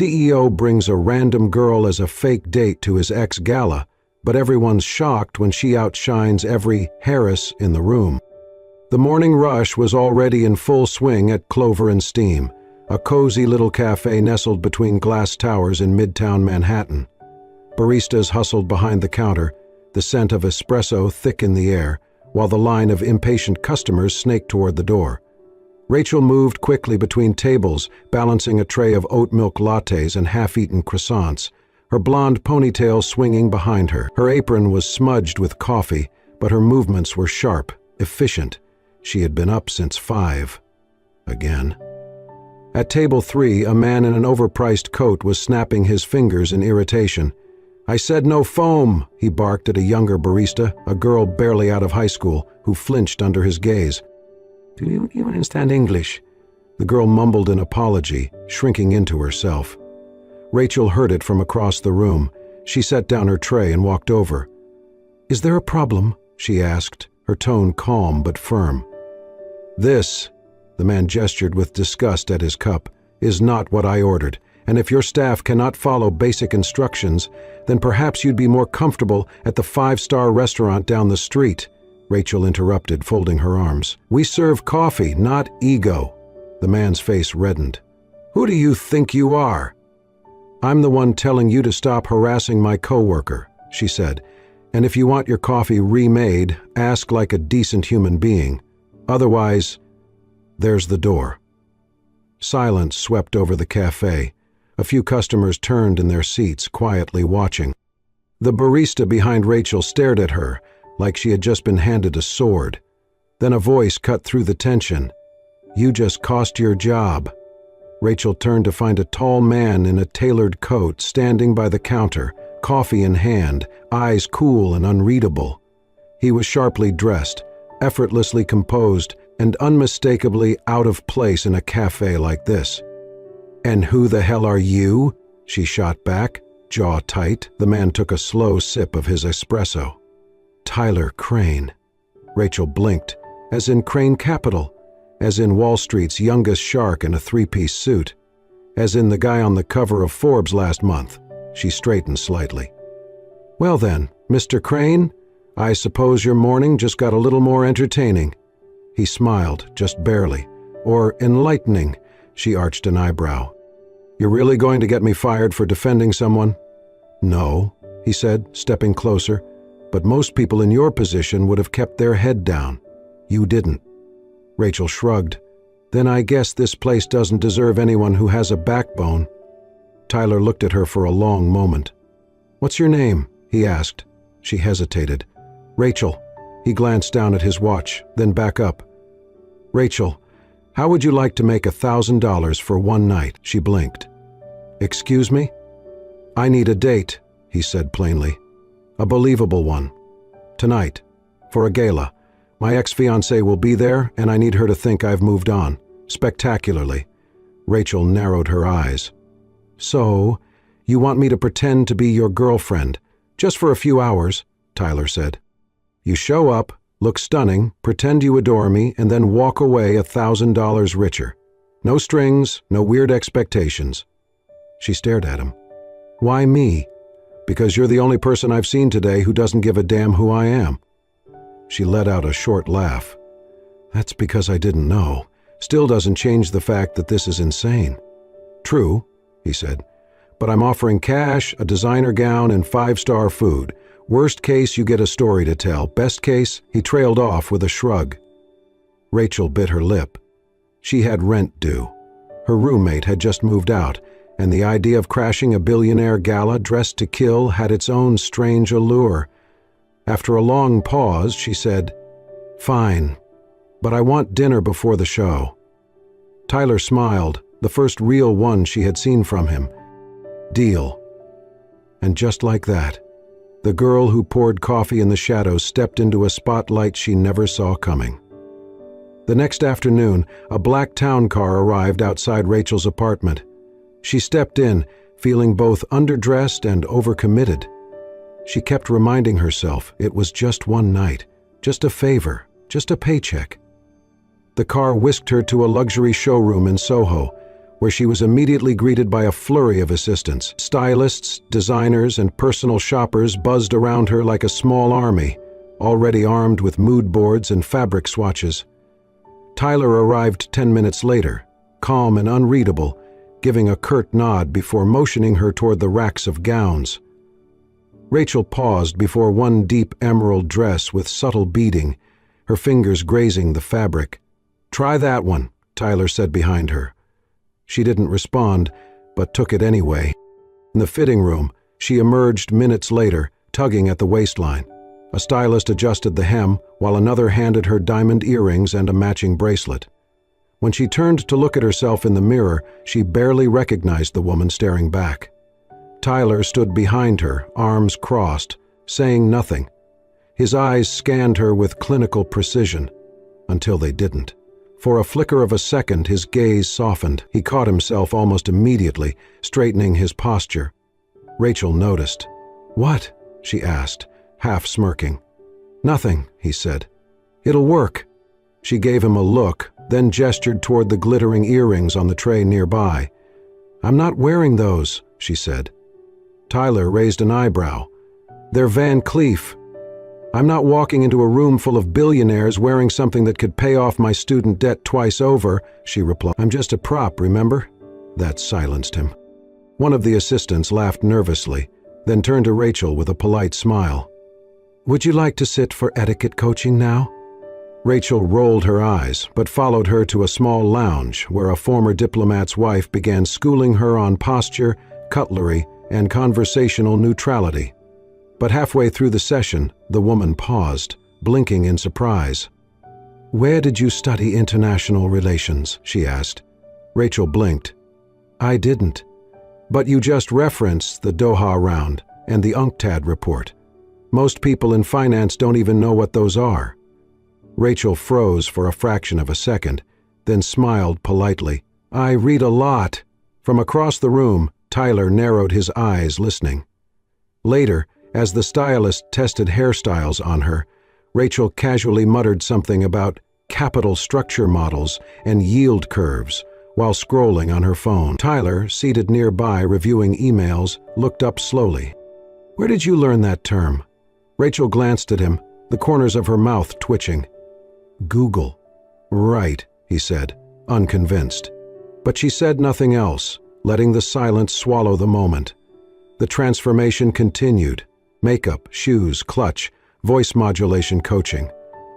CEO brings a random girl as a fake date to his ex-gala, but everyone's shocked when she outshines every Harris in the room. The morning rush was already in full swing at Clover and Steam, a cozy little cafe nestled between glass towers in Midtown Manhattan. Baristas hustled behind the counter, the scent of espresso thick in the air, while the line of impatient customers snaked toward the door. Rachel moved quickly between tables, balancing a tray of oat milk lattes and half-eaten croissants, her blonde ponytail swinging behind her. Her apron was smudged with coffee, but her movements were sharp, efficient. She had been up since 5. Again. At table 3, a man in an overpriced coat was snapping his fingers in irritation. "I said no foam," he barked at a younger barista, a girl barely out of high school, who flinched under his gaze. "Do you even understand English?" The girl mumbled an apology, shrinking into herself. Rachel heard it from across the room. She set down her tray and walked over. "Is there a problem?" she asked, her tone calm but firm. "This," the man gestured with disgust at his cup, "is not what I ordered, and if your staff cannot follow basic instructions, then perhaps you'd be more comfortable at the 5-star restaurant down the street," Rachel interrupted, folding her arms. "We serve coffee, not ego." The man's face reddened. "Who do you think you are?" "I'm the one telling you to stop harassing my coworker," she said, "and if you want your coffee remade, ask like a decent human being. Otherwise, there's the door." Silence swept over the cafe. A few customers turned in their seats, quietly watching. The barista behind Rachel stared at her, like she had just been handed a sword. Then a voice cut through the tension. "You just cost your job." Rachel turned to find a tall man in a tailored coat standing by the counter, coffee in hand, eyes cool and unreadable. He was sharply dressed, effortlessly composed, and unmistakably out of place in a cafe like this. "And who the hell are you?" she shot back, jaw tight. The man took a slow sip of his espresso. "Tyler Crane." Rachel blinked, as in Crane Capital, as in Wall Street's youngest shark in a 3-piece suit, as in the guy on the cover of Forbes last month. She straightened slightly. "Well then, Mr. Crane, I suppose your morning just got a little more entertaining." He smiled, just barely. "Or enlightening," she arched an eyebrow. "You're really going to get me fired for defending someone?" "No," he said, stepping closer, "but most people in your position would have kept their head down. You didn't." Rachel shrugged. "Then I guess this place doesn't deserve anyone who has a backbone." Tyler looked at her for a long moment. "What's your name?" he asked. She hesitated. "Rachel." He glanced down at his watch, then back up. "Rachel, how would you like to make $1,000 for one night?" She blinked. "Excuse me?" "I need a date," he said plainly. "A believable one. Tonight, for a gala. My ex-fiancée will be there, and I need her to think I've moved on. Spectacularly." Rachel narrowed her eyes. "So, you want me to pretend to be your girlfriend, just for a few hours," Tyler said. "You show up, look stunning, pretend you adore me, and then walk away $1,000 richer. No strings, no weird expectations." She stared at him. "Why me?" "Because you're the only person I've seen today who doesn't give a damn who I am." She let out a short laugh. "That's because I didn't know. Still doesn't change the fact that this is insane." "True," he said, "but I'm offering cash, a designer gown, and 5-star food. Worst case, you get a story to tell. Best case," he trailed off with a shrug. Rachel bit her lip. She had rent due. Her roommate had just moved out, and the idea of crashing a billionaire gala dressed to kill had its own strange allure. After a long pause, she said, "Fine, but I want dinner before the show." Tyler smiled, the first real one she had seen from him. "Deal." And just like that, the girl who poured coffee in the shadows stepped into a spotlight she never saw coming. The next afternoon, a black town car arrived outside Rachel's apartment. She stepped in, feeling both underdressed and overcommitted. She kept reminding herself it was just one night, just a favor, just a paycheck. The car whisked her to a luxury showroom in Soho, where she was immediately greeted by a flurry of assistants. Stylists, designers, and personal shoppers buzzed around her like a small army, already armed with mood boards and fabric swatches. Tyler arrived 10 minutes later, calm and unreadable, giving a curt nod before motioning her toward the racks of gowns. Rachel paused before one deep emerald dress with subtle beading, her fingers grazing the fabric. "Try that one," Tyler said behind her. She didn't respond, but took it anyway. In the fitting room, she emerged minutes later, tugging at the waistline. A stylist adjusted the hem, while another handed her diamond earrings and a matching bracelet. When she turned to look at herself in the mirror, she barely recognized the woman staring back. Tyler stood behind her, arms crossed, saying nothing. His eyes scanned her with clinical precision, until they didn't. For a flicker of a second, his gaze softened. He caught himself almost immediately, straightening his posture. Rachel noticed. "What?" she asked, half smirking. "Nothing," he said. "It'll work." She gave him a look, then gestured toward the glittering earrings on the tray nearby. "I'm not wearing those," she said. Tyler raised an eyebrow. "They're Van Cleef. I'm not walking into a room full of billionaires wearing something that could pay off my student debt twice over," she replied. "I'm just a prop, remember?" That silenced him. One of the assistants laughed nervously, then turned to Rachel with a polite smile. "Would you like to sit for etiquette coaching now?" Rachel rolled her eyes, but followed her to a small lounge where a former diplomat's wife began schooling her on posture, cutlery, and conversational neutrality. But halfway through the session, the woman paused, blinking in surprise. "Where did you study international relations?" she asked. Rachel blinked. "I didn't. But you just referenced the Doha round and the UNCTAD report. Most people in finance don't even know what those are." Rachel froze for a fraction of a second, then smiled politely. "I read a lot." From across the room, Tyler narrowed his eyes, listening. Later, as the stylist tested hairstyles on her, Rachel casually muttered something about capital structure models and yield curves while scrolling on her phone. Tyler, seated nearby reviewing emails, looked up slowly. "Where did you learn that term?" Rachel glanced at him, the corners of her mouth twitching. "Google." "Right," he said, unconvinced. But she said nothing else, letting the silence swallow the moment. The transformation continued. Makeup, shoes, clutch, voice modulation coaching.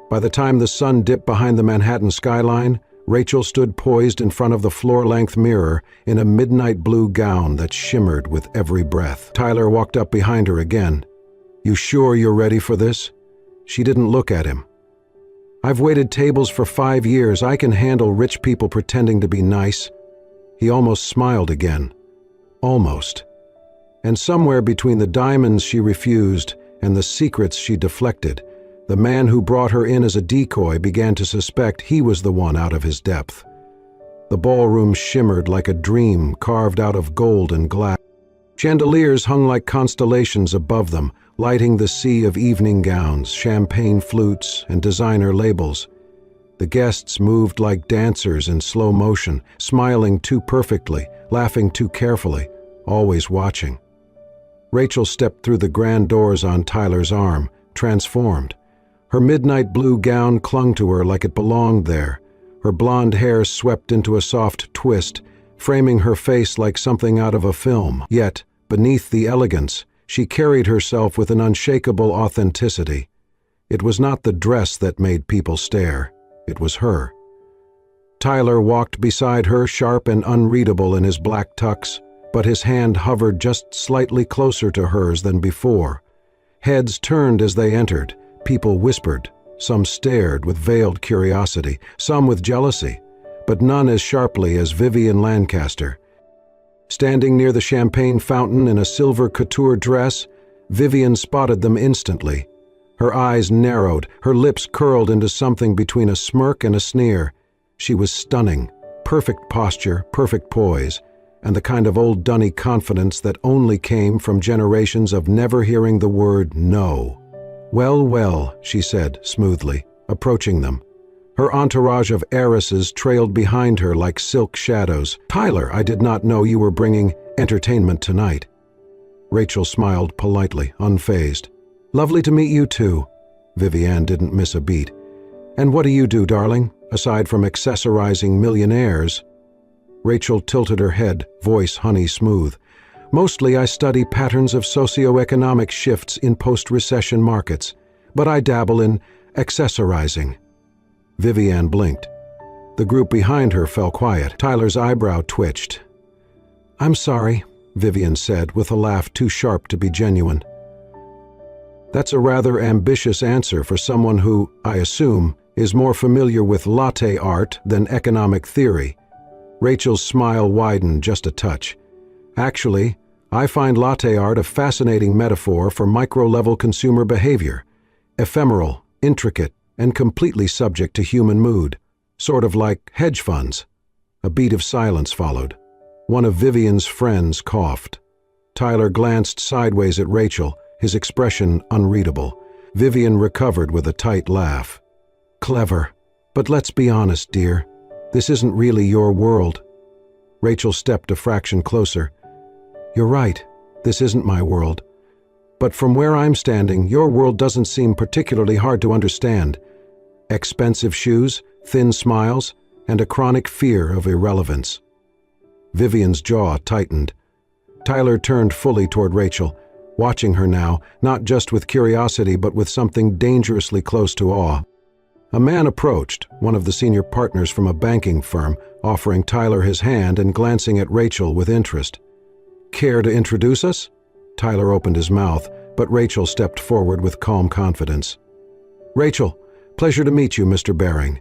By the time the sun dipped behind the Manhattan skyline, Rachel stood poised in front of the floor-length mirror in a midnight blue gown that shimmered with every breath. Tyler walked up behind her again. "You sure you're ready for this?" She didn't look at him. "I've waited tables for 5 years. I can handle rich people pretending to be nice." He almost smiled again. Almost. And somewhere between the diamonds she refused and the secrets she deflected, the man who brought her in as a decoy began to suspect he was the one out of his depth. The ballroom shimmered like a dream carved out of gold and glass. Chandeliers hung like constellations above them, lighting the sea of evening gowns, champagne flutes, and designer labels. The guests moved like dancers in slow motion, smiling too perfectly, laughing too carefully, always watching. Rachel stepped through the grand doors on Tyler's arm, transformed. Her midnight blue gown clung to her like it belonged there. Her blonde hair swept into a soft twist, framing her face like something out of a film. Yet, beneath the elegance, she carried herself with an unshakable authenticity. It was not the dress that made people stare. It was her. Tyler walked beside her, sharp and unreadable in his black tux, but his hand hovered just slightly closer to hers than before. Heads turned as they entered. People whispered. Some stared with veiled curiosity, some with jealousy, but none as sharply as Vivian Lancaster. Standing near the champagne fountain in a silver couture dress, Vivian spotted them instantly. Her eyes narrowed, her lips curled into something between a smirk and a sneer. She was stunning. Perfect posture, perfect poise, and the kind of old dunny confidence that only came from generations of never hearing the word no. "Well, well," she said smoothly, approaching them. Her entourage of heiresses trailed behind her like silk shadows. "Tyler, I did not know you were bringing entertainment tonight." Rachel smiled politely, unfazed. "Lovely to meet you too." Vivian didn't miss a beat. "And what do you do, darling, aside from accessorizing millionaires?" Rachel tilted her head, voice honey smooth. "Mostly I study patterns of socioeconomic shifts in post-recession markets, but I dabble in accessorizing." Vivian blinked. The group behind her fell quiet. Tyler's eyebrow twitched. "I'm sorry," Vivian said with a laugh too sharp to be genuine. "That's a rather ambitious answer for someone who, I assume, is more familiar with latte art than economic theory." Rachel's smile widened just a touch. "Actually, I find latte art a fascinating metaphor for micro-level consumer behavior. Ephemeral, intricate, and completely subject to human mood. Sort of like hedge funds." A beat of silence followed. One of Vivian's friends coughed. Tyler glanced sideways at Rachel, his expression unreadable. Vivian recovered with a tight laugh. "Clever. But let's be honest, dear. This isn't really your world." Rachel stepped a fraction closer. "You're right. This isn't my world. But from where I'm standing, your world doesn't seem particularly hard to understand. Expensive shoes, thin smiles, and a chronic fear of irrelevance." Vivian's jaw tightened. Tyler turned fully toward Rachel, watching her now, not just with curiosity but with something dangerously close to awe. A man approached, one of the senior partners from a banking firm, offering Tyler his hand and glancing at Rachel with interest. "Care to introduce us?" Tyler opened his mouth, but Rachel stepped forward with calm confidence. "Rachel, pleasure to meet you, Mr. Baring.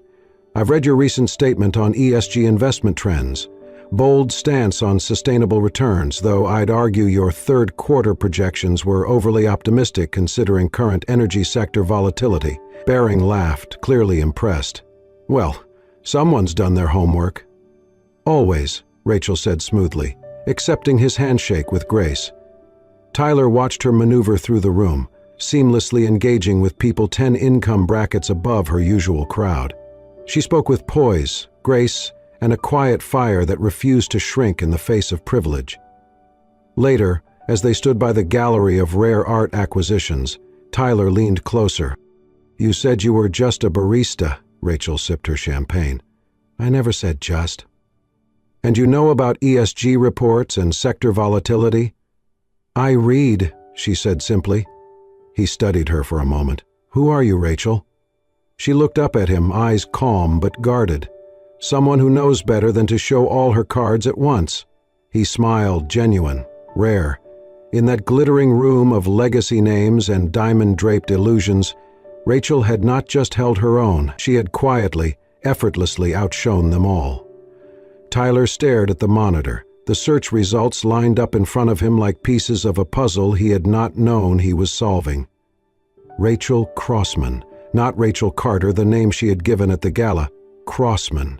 I've read your recent statement on ESG investment trends. Bold stance on sustainable returns, though I'd argue your third quarter projections were overly optimistic considering current energy sector volatility." Baring laughed, clearly impressed. "Well, someone's done their homework." "Always," Rachel said smoothly, accepting his handshake with grace. Tyler watched her maneuver through the room, seamlessly engaging with people 10 income brackets above her usual crowd. She spoke with poise, grace, and a quiet fire that refused to shrink in the face of privilege. Later, as they stood by the gallery of rare art acquisitions, Tyler leaned closer. "You said you were just a barista," Rachel sipped her champagne. "I never said just." "And you know about ESG reports and sector volatility?" "I read," she said simply. He studied her for a moment. "Who are you, Rachel?" She looked up at him, eyes calm but guarded. Someone who knows better than to show all her cards at once. He smiled, genuine, rare. In that glittering room of legacy names and diamond-draped illusions, Rachel had not just held her own, she had quietly, effortlessly outshone them all. Tyler stared at the monitor, the search results lined up in front of him like pieces of a puzzle he had not known he was solving. Rachel Crossman, not Rachel Carter, the name she had given at the gala. Crossman.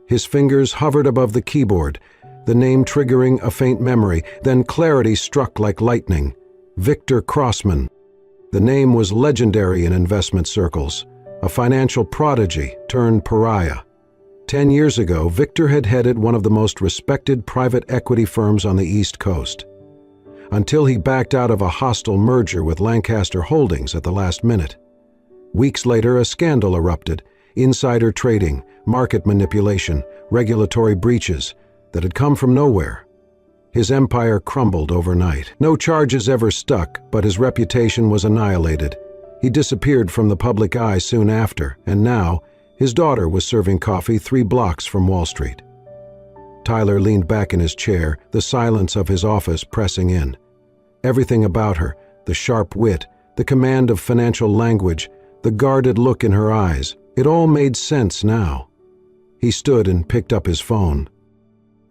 His fingers hovered above the keyboard, the name triggering a faint memory, then clarity struck like lightning. Victor Crossman. The name was legendary in investment circles, a financial prodigy turned pariah. 10 years ago, Victor had headed one of the most respected private equity firms on the East Coast, until he backed out of a hostile merger with Lancaster Holdings at the last minute. Weeks later, a scandal erupted. Insider trading, market manipulation, regulatory breaches that had come from nowhere. His empire crumbled overnight. No charges ever stuck, but his reputation was annihilated. He disappeared from the public eye soon after, and now his daughter was serving coffee 3 blocks from Wall Street. Tyler leaned back in his chair, the silence of his office pressing in. Everything about her, the sharp wit, the command of financial language, the guarded look in her eyes, it all made sense now. He stood and picked up his phone.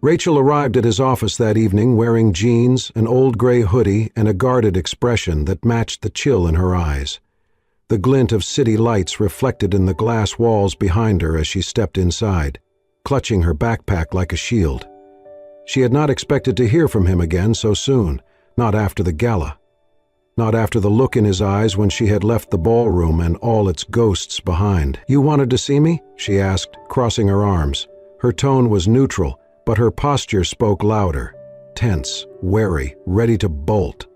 Rachel arrived at his office that evening wearing jeans, an old gray hoodie, and a guarded expression that matched the chill in her eyes. The glint of city lights reflected in the glass walls behind her as she stepped inside, clutching her backpack like a shield. She had not expected to hear from him again so soon, not after the gala. Not after the look in his eyes when she had left the ballroom and all its ghosts behind. "You wanted to see me?" she asked, crossing her arms. Her tone was neutral, but her posture spoke louder. Tense, wary, ready to bolt.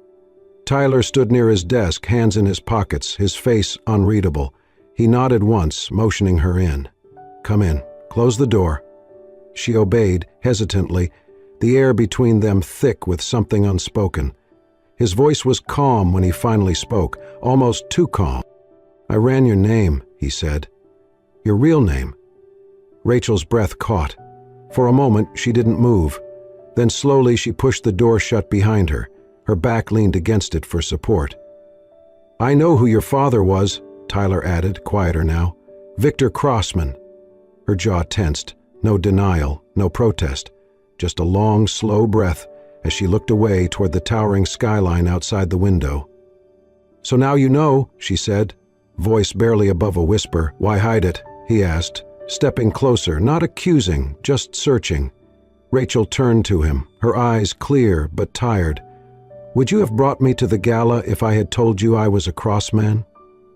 Tyler stood near his desk, hands in his pockets, his face unreadable. He nodded once, motioning her in. "Come in. Close the door." She obeyed, hesitantly, the air between them thick with something unspoken. His voice was calm when he finally spoke, almost too calm. "I ran your name," he said. "Your real name." Rachel's breath caught. For a moment, she didn't move. Then slowly she pushed the door shut behind her. Her back leaned against it for support. "I know who your father was," Tyler added, quieter now. "Victor Crossman." Her jaw tensed. No denial, no protest. Just a long, slow breath as she looked away toward the towering skyline outside the window. "So now you know," she said, voice barely above a whisper. "Why hide it?" he asked, stepping closer, not accusing, just searching. Rachel turned to him, her eyes clear but tired. "Would you have brought me to the gala if I had told you I was a crossman?"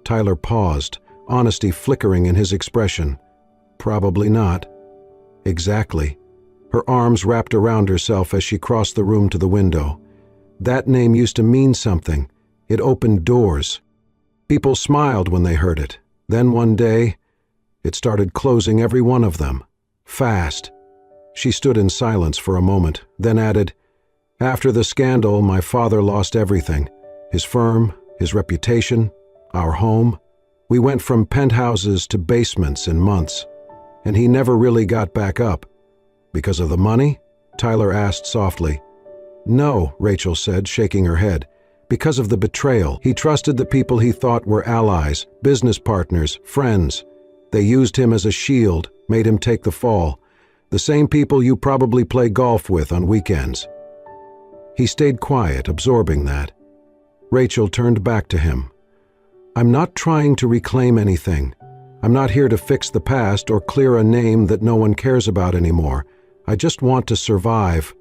Tyler paused, honesty flickering in his expression. "Probably not." "Exactly." Her arms wrapped around herself as she crossed the room to the window. That name used to mean something. It opened doors. People smiled when they heard it. Then one day, it started closing every one of them. Fast. She stood in silence for a moment, then added, "After the scandal, my father lost everything. His firm, his reputation, our home. We went from penthouses to basements in months. And he never really got back up." "Because of the money?" Tyler asked softly. "No," Rachel said, shaking her head. "Because of the betrayal. He trusted the people he thought were allies, business partners, friends. They used him as a shield, made him take the fall. The same people you probably play golf with on weekends." He stayed quiet, absorbing that. Rachel turned back to him. "I'm not trying to reclaim anything. I'm not here to fix the past or clear a name that no one cares about anymore. I just want to survive,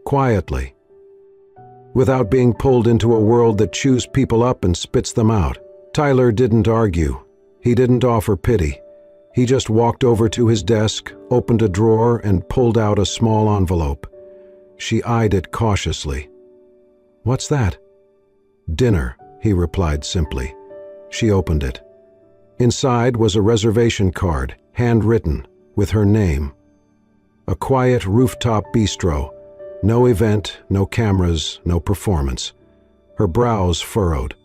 quietly, without being pulled into a world that chews people up and spits them out." Tyler didn't argue. He didn't offer pity. He just walked over to his desk, opened a drawer, and pulled out a small envelope. She eyed it cautiously. "What's that?" "Dinner," he replied simply. She opened it. Inside was a reservation card, handwritten, with her name. A quiet rooftop bistro. No event, no cameras, no performance. Her brows furrowed.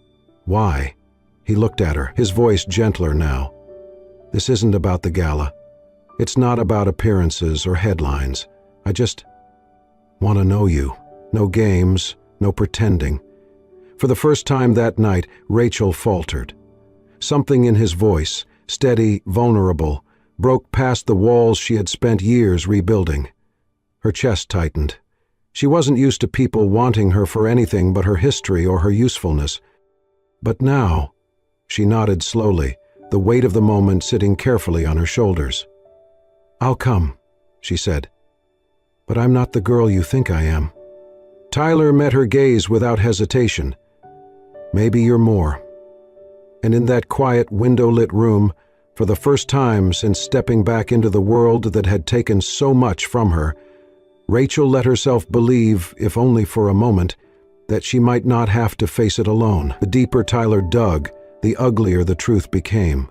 "Why?" He looked at her, his voice gentler now. "This isn't about the gala. It's not about appearances or headlines. I just want to know you. No games, no pretending." For the first time that night, Rachel faltered. Something in his voice, steady, vulnerable, broke past the walls she had spent years rebuilding. Her chest tightened. She wasn't used to people wanting her for anything but her history or her usefulness. But now, she nodded slowly, the weight of the moment sitting carefully on her shoulders. "I'll come," she said. "But I'm not the girl you think I am." Tyler met her gaze without hesitation. "Maybe you're more." And in that quiet, window-lit room, for the first time since stepping back into the world that had taken so much from her, Rachel let herself believe, if only for a moment, that she might not have to face it alone. The deeper Tyler dug, the uglier the truth became.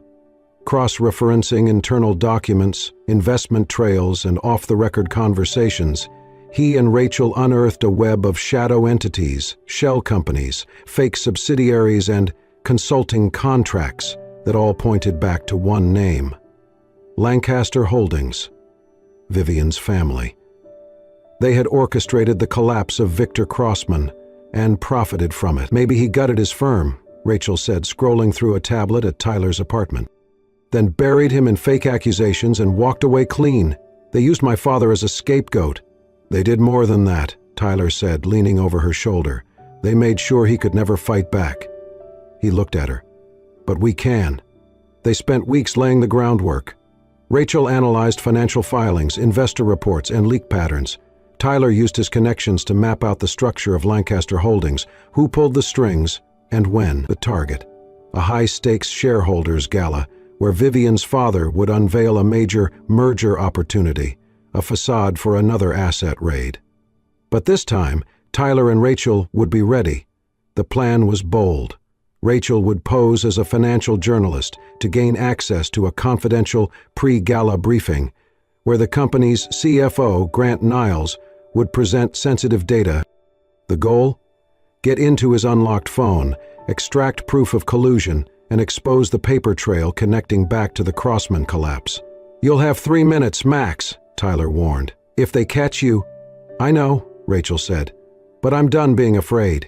Cross-referencing internal documents, investment trails, and off-the-record conversations, he and Rachel unearthed a web of shadow entities, shell companies, fake subsidiaries, and consulting contracts that all pointed back to one name: Lancaster Holdings, Vivian's family. They had orchestrated the collapse of Victor Crossman and profited from it. "Maybe he gutted his firm," Rachel said, scrolling through a tablet at Tyler's apartment. "Then buried him in fake accusations and walked away clean. They used my father as a scapegoat." "They did more than that," Tyler said, leaning over her shoulder. "They made sure he could never fight back." He looked at her. "But we can." They spent weeks laying the groundwork. Rachel analyzed financial filings, investor reports, and leak patterns. Tyler used his connections to map out the structure of Lancaster Holdings, who pulled the strings, And when? The target. A high-stakes shareholders gala where Vivian's father would unveil a major merger opportunity, a facade for another asset raid. But this time, Tyler and Rachel would be ready. The plan was bold. Rachel would pose as a financial journalist to gain access to a confidential pre-gala briefing where the company's CFO, Grant Niles, would present sensitive data. The goal? Get into his unlocked phone, extract proof of collusion, and expose the paper trail connecting back to the Crossman collapse. "You'll have 3 minutes, max," Tyler warned. "If they catch you—" "I know," Rachel said, "but I'm done being afraid."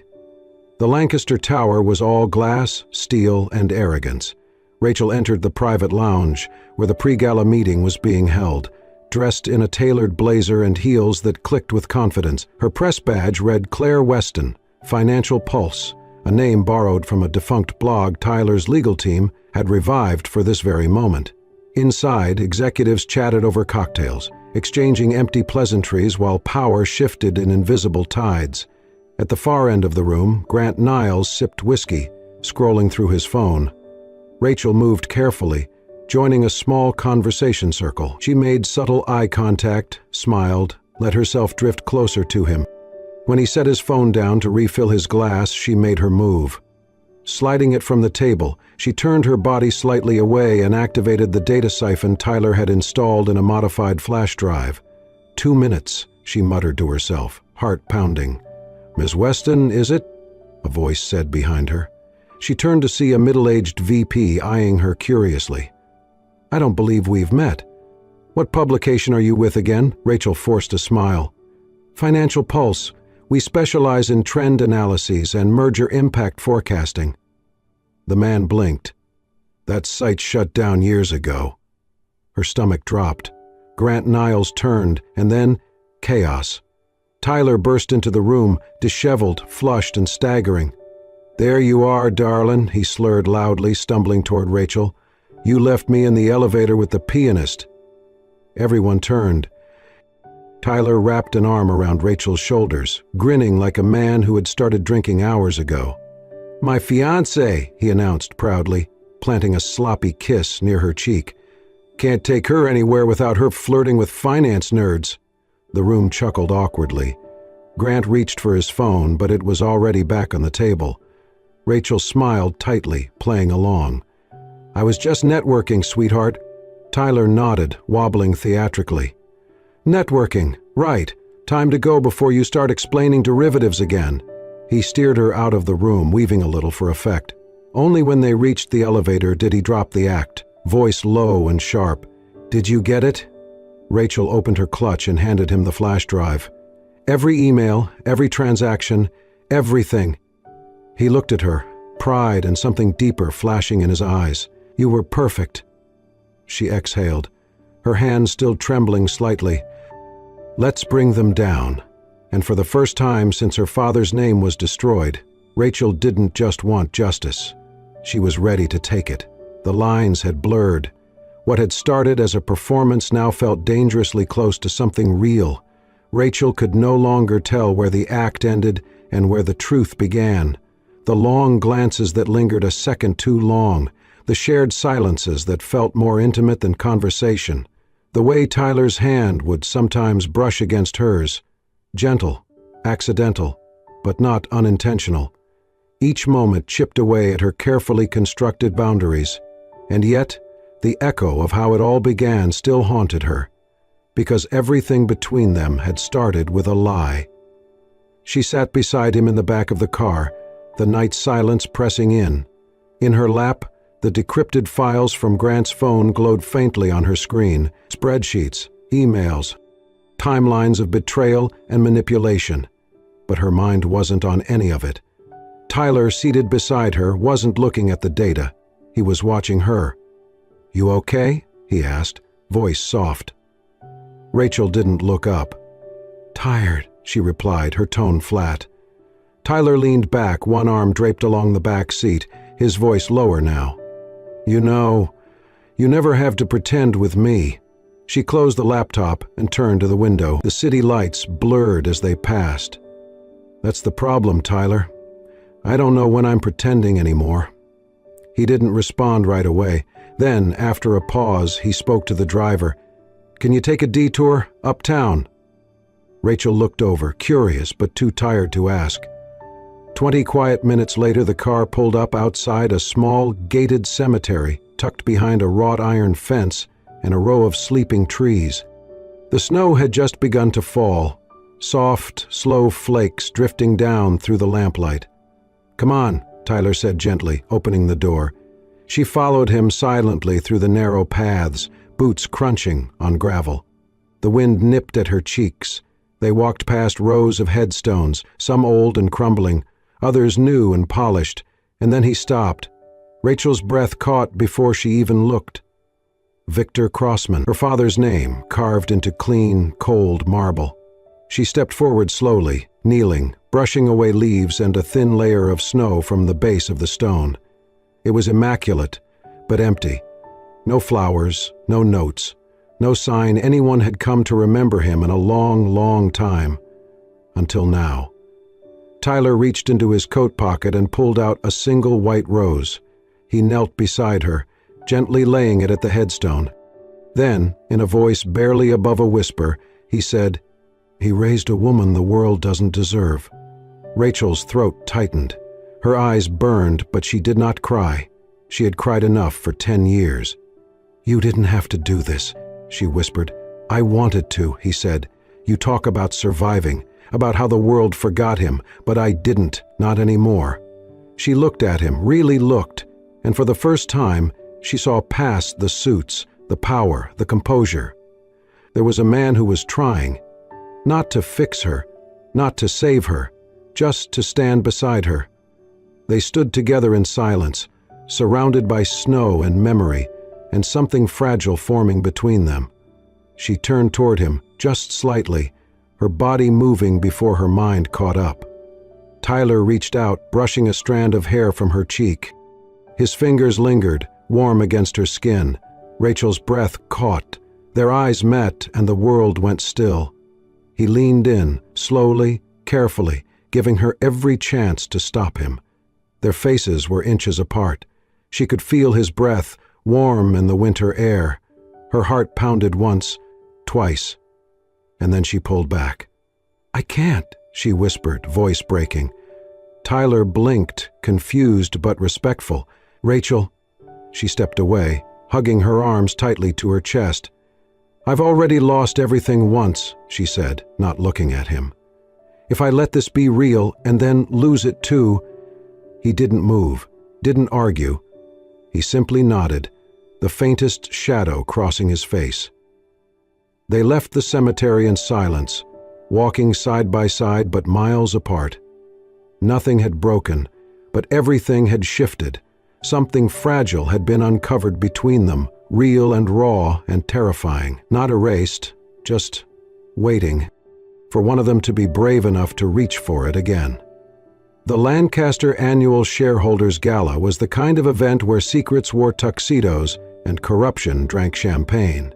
The Lancaster Tower was all glass, steel, and arrogance. Rachel entered the private lounge where the pre-gala meeting was being held, dressed in a tailored blazer and heels that clicked with confidence. Her press badge read Claire Weston, Financial Pulse, a name borrowed from a defunct blog Tyler's legal team had revived for this very moment. Inside, executives chatted over cocktails, exchanging empty pleasantries while power shifted in invisible tides. At the far end of the room, Grant Niles sipped whiskey, scrolling through his phone. Rachel moved carefully, joining a small conversation circle. She made subtle eye contact, smiled, let herself drift closer to him. When he set his phone down to refill his glass, she made her move. Sliding it from the table, she turned her body slightly away and activated the data siphon Tyler had installed in a modified flash drive. 2 minutes, she muttered to herself, heart pounding. "Miss Weston, is it?" a voice said behind her. She turned to see a middle-aged VP eyeing her curiously. "I don't believe we've met. What publication are you with again?" Rachel forced a smile. "Financial Pulse. We specialize in trend analyses and merger impact forecasting." The man blinked. "That site shut down years ago." Her stomach dropped. Grant Niles turned, and then chaos. Tyler burst into the room, disheveled, flushed, and staggering. "There you are, darlin'," he slurred loudly, stumbling toward Rachel. "You left me in the elevator with the pianist." Everyone turned. Tyler wrapped an arm around Rachel's shoulders, grinning like a man who had started drinking hours ago. "My fiancée," he announced proudly, planting a sloppy kiss near her cheek. "Can't take her anywhere without her flirting with finance nerds." The room chuckled awkwardly. Grant reached for his phone, but it was already back on the table. Rachel smiled tightly, playing along. "I was just networking, sweetheart." Tyler nodded, wobbling theatrically. "Networking, right. Time to go before you start explaining derivatives again." He steered her out of the room, weaving a little for effect. Only when they reached the elevator did he drop the act, voice low and sharp. "Did you get it?" Rachel opened her clutch and handed him the flash drive. "Every email, every transaction, everything." He looked at her, pride and something deeper flashing in his eyes. "You were perfect." She exhaled, her hand still trembling slightly. "Let's bring them down." And for the first time since her father's name was destroyed, Rachel didn't just want justice. She was ready to take it. The lines had blurred. What had started as a performance now felt dangerously close to something real. Rachel could no longer tell where the act ended and where the truth began. The long glances that lingered a second too long, the shared silences that felt more intimate than conversation, the way Tyler's hand would sometimes brush against hers, gentle, accidental, but not unintentional. Each moment chipped away at her carefully constructed boundaries, and yet the echo of how it all began still haunted her, because everything between them had started with a lie. She sat beside him in the back of the car, the night silence pressing in. In her lap, the decrypted files from Grant's phone glowed faintly on her screen, spreadsheets, emails, timelines of betrayal and manipulation. But her mind wasn't on any of it. Tyler, seated beside her, wasn't looking at the data. He was watching her. "You okay?" he asked, voice soft. Rachel didn't look up. "Tired," she replied, her tone flat. Tyler leaned back, one arm draped along the back seat, his voice lower now. "You know, you never have to pretend with me." She closed the laptop and turned to the window. The city lights blurred as they passed. "That's the problem, Tyler. I don't know when I'm pretending anymore." He didn't respond right away. Then, after a pause, he spoke to the driver. "Can you take a detour uptown?" Rachel looked over, curious but too tired to ask. 20 quiet minutes later, the car pulled up outside a small, gated cemetery tucked behind a wrought iron fence and a row of sleeping trees. The snow had just begun to fall, soft, slow flakes drifting down through the lamplight. "Come on," Tyler said gently, opening the door. She followed him silently through the narrow paths, boots crunching on gravel. The wind nipped at her cheeks. They walked past rows of headstones, some old and crumbling, others new and polished, and then he stopped. Rachel's breath caught before she even looked. Victor Crossman, her father's name, carved into clean, cold marble. She stepped forward slowly, kneeling, brushing away leaves and a thin layer of snow from the base of the stone. It was immaculate, but empty. No flowers, no notes, no sign anyone had come to remember him in a long, long time. Until now. Tyler reached into his coat pocket and pulled out a single white rose. He knelt beside her, gently laying it at the headstone. Then, in a voice barely above a whisper, he said, "He raised a woman the world doesn't deserve." Rachel's throat tightened. Her eyes burned, but she did not cry. She had cried enough for 10 years. "You didn't have to do this," she whispered. "I wanted to," he said. "You talk about surviving, about how the world forgot him, but I didn't, not anymore." She looked at him, really looked, and for the first time, she saw past the suits, the power, the composure. There was a man who was trying, not to fix her, not to save her, just to stand beside her. They stood together in silence, surrounded by snow and memory, and something fragile forming between them. She turned toward him, just slightly, her body moving before her mind caught up. Tyler reached out, brushing a strand of hair from her cheek. His fingers lingered, warm against her skin. Rachel's breath caught. Their eyes met, and the world went still. He leaned in, slowly, carefully, giving her every chance to stop him. Their faces were inches apart. She could feel his breath, warm in the winter air. Her heart pounded once, twice, and then she pulled back. "I can't," she whispered, voice breaking. Tyler blinked, confused but respectful. "Rachel," she stepped away, hugging her arms tightly to her chest. "I've already lost everything once," she said, not looking at him. "If I let this be real and then lose it too—" He didn't move, didn't argue. He simply nodded, the faintest shadow crossing his face. They left the cemetery in silence, walking side by side but miles apart. Nothing had broken, but everything had shifted. Something fragile had been uncovered between them, real and raw and terrifying, not erased, just waiting for one of them to be brave enough to reach for it again. The Lancaster Annual Shareholders Gala was the kind of event where secrets wore tuxedos and corruption drank champagne.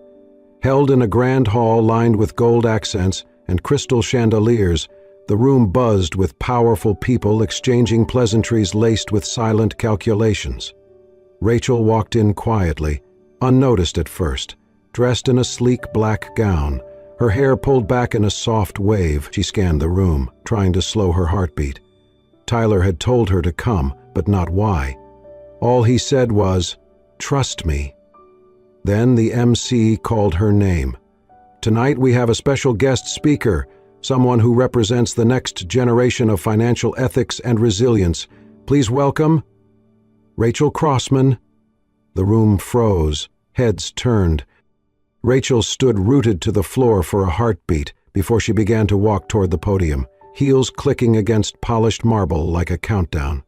Held in a grand hall lined with gold accents and crystal chandeliers, the room buzzed with powerful people exchanging pleasantries laced with silent calculations. Rachel walked in quietly, unnoticed at first, dressed in a sleek black gown, her hair pulled back in a soft wave. She scanned the room, trying to slow her heartbeat. Tyler had told her to come, but not why. All he said was, "Trust me." Then the MC called her name. "Tonight we have a special guest speaker, someone who represents the next generation of financial ethics and resilience. Please welcome Rachel Crossman." The room froze, heads turned. Rachel stood rooted to the floor for a heartbeat before she began to walk toward the podium, heels clicking against polished marble like a countdown.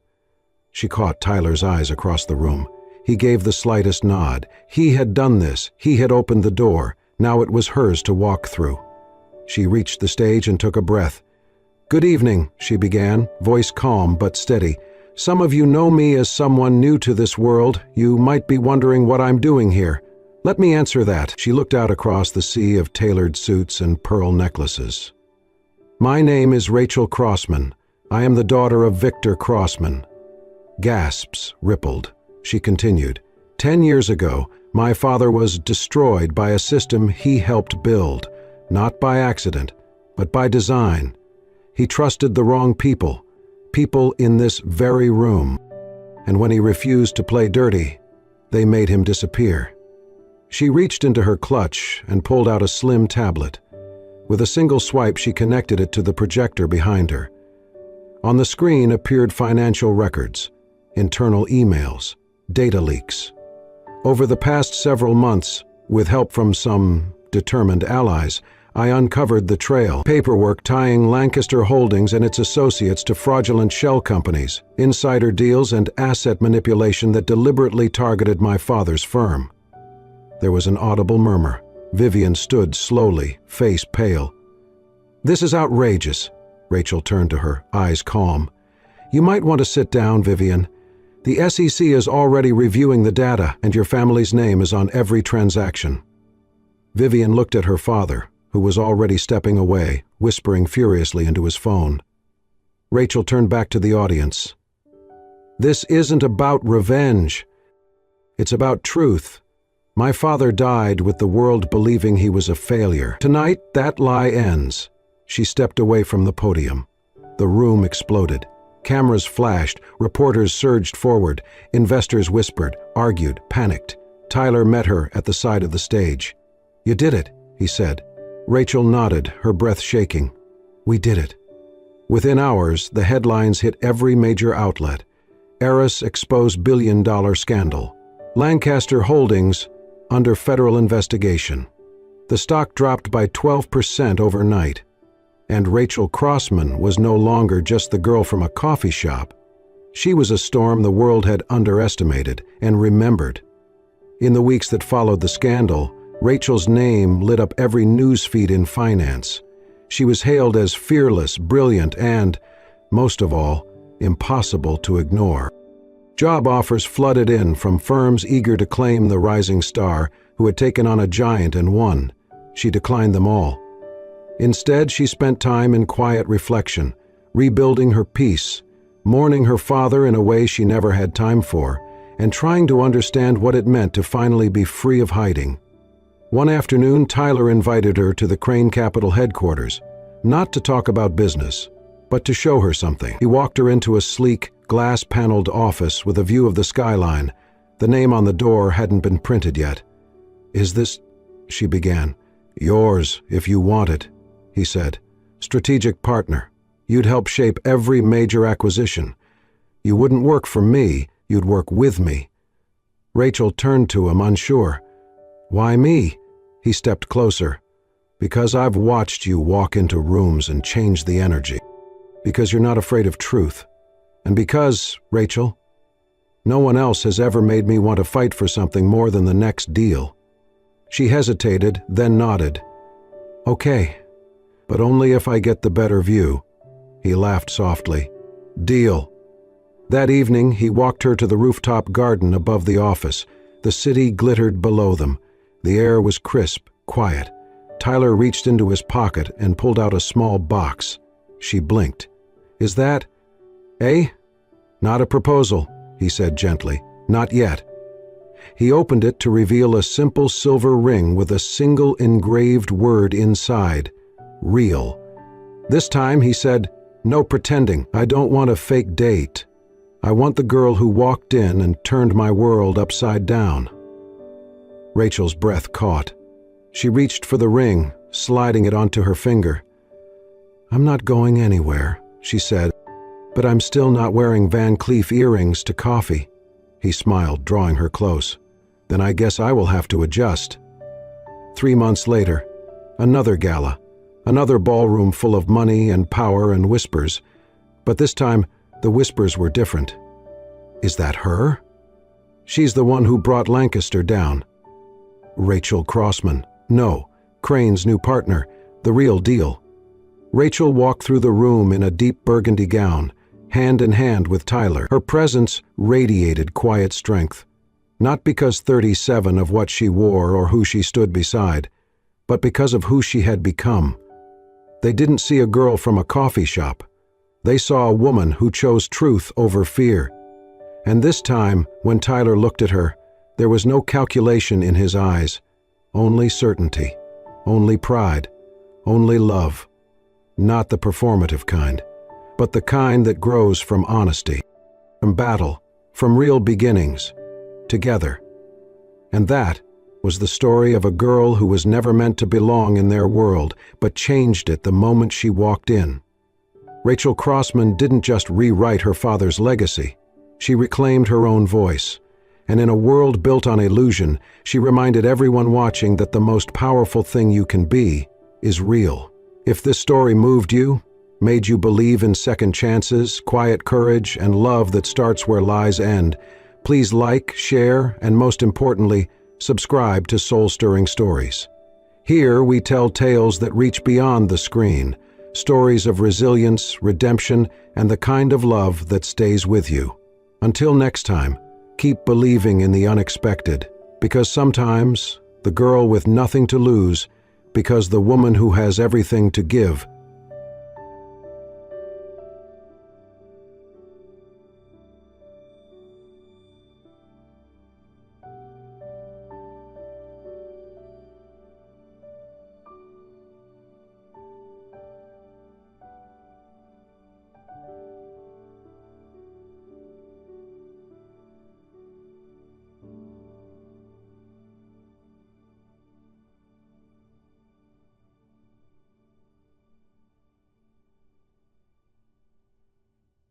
She caught Tyler's eyes across the room. He gave the slightest nod. He had done this. He had opened the door. Now it was hers to walk through. She reached the stage and took a breath. "Good evening," she began, voice calm but steady. "Some of you know me as someone new to this world. You might be wondering what I'm doing here. Let me answer that." She looked out across the sea of tailored suits and pearl necklaces. "My name is Rachel Crossman, I am the daughter of Victor Crossman." Gasps rippled. She continued, 10 years ago, my father was destroyed by a system he helped build, not by accident, but by design. He trusted the wrong people in this very room. And when he refused to play dirty, they made him disappear." She reached into her clutch and pulled out a slim tablet. With a single swipe, she connected it to the projector behind her. On the screen appeared financial records, internal emails, data leaks. Over the past several months, with help from some determined allies, I uncovered the trail, paperwork tying Lancaster Holdings and its associates to fraudulent shell companies, insider deals, and asset manipulation that deliberately targeted my father's firm. There was an audible murmur. Vivian stood slowly, face pale. "This is outrageous." Rachel turned to her, eyes calm. "You might want to sit down, Vivian. The SEC is already reviewing the data, and your family's name is on every transaction." Vivian looked at her father, who was already stepping away, whispering furiously into his phone. Rachel turned back to the audience. "This isn't about revenge. It's about truth. My father died with the world believing he was a failure. Tonight, that lie ends." She stepped away from the podium. The room exploded. Cameras flashed, reporters surged forward, investors whispered, argued, panicked. Tyler met her at the side of the stage. "You did it," he said. Rachel nodded, her breath shaking. "We did it." Within hours, the headlines hit every major outlet. Heiress exposed billion-dollar scandal. Lancaster Holdings under federal investigation. The stock dropped by 12% overnight. And Rachel Crossman was no longer just the girl from a coffee shop. She was a storm the world had underestimated and remembered. In the weeks that followed the scandal, Rachel's name lit up every news feed in finance. She was hailed as fearless, brilliant, and, most of all, impossible to ignore. Job offers flooded in from firms eager to claim the rising star who had taken on a giant and won. She declined them all. Instead, she spent time in quiet reflection, rebuilding her peace, mourning her father in a way she never had time for, and trying to understand what it meant to finally be free of hiding. One afternoon, Tyler invited her to the Crane Capital headquarters, not to talk about business, but to show her something. He walked her into a sleek, glass-paneled office with a view of the skyline. The name on the door hadn't been printed yet. "Is this—" she began. "Yours, if you want it," he said. "Strategic partner. You'd help shape every major acquisition. You wouldn't work for me, you'd work with me." Rachel turned to him, unsure. "Why me?" He stepped closer. "Because I've watched you walk into rooms and change the energy. Because you're not afraid of truth. And because, Rachel, no one else has ever made me want to fight for something more than the next deal." She hesitated, then nodded. "Okay, but only if I get the better view." He laughed softly. "Deal." That evening, he walked her to the rooftop garden above the office. The city glittered below them. The air was crisp, quiet. Tyler reached into his pocket and pulled out a small box. She blinked. "Is that—" "Eh?" "Not a proposal," he said gently. "Not yet." He opened it to reveal a simple silver ring with a single engraved word inside. Real. This time he said, "No pretending. I don't want a fake date. I want the girl who walked in and turned my world upside down." Rachel's breath caught. She reached for the ring, sliding it onto her finger. "I'm not going anywhere," she said, "but I'm still not wearing Van Cleef earrings to coffee." He smiled, drawing her close. "Then I guess I will have to adjust." 3 months later, another gala, another ballroom full of money and power and whispers. But this time, the whispers were different. "Is that her? She's the one who brought Lancaster down." Rachel Crossman. No, Crane's new partner, the real deal. Rachel walked through the room in a deep burgundy gown, hand in hand with Tyler. Her presence radiated quiet strength. Not because 37 of what she wore or who she stood beside, but because of who she had become. They didn't see a girl from a coffee shop. They saw a woman who chose truth over fear. And this time, when Tyler looked at her, there was no calculation in his eyes, only certainty, only pride, only love. Not the performative kind, but the kind that grows from honesty, from battle, from real beginnings, together. And that was the story of a girl who was never meant to belong in their world, but changed it the moment she walked in. Rachel Crossman didn't just rewrite her father's legacy. She reclaimed her own voice. And in a world built on illusion, she reminded everyone watching that the most powerful thing you can be is real. If this story moved you, made you believe in second chances, quiet courage, and love that starts where lies end, please like, share, and most importantly, subscribe to Soul Stirring Stories. Here we tell tales that reach beyond the screen, stories of resilience, redemption, and the kind of love that stays with you. Until next time, keep believing in the unexpected, because sometimes the girl with nothing to lose, because the woman who has everything to give,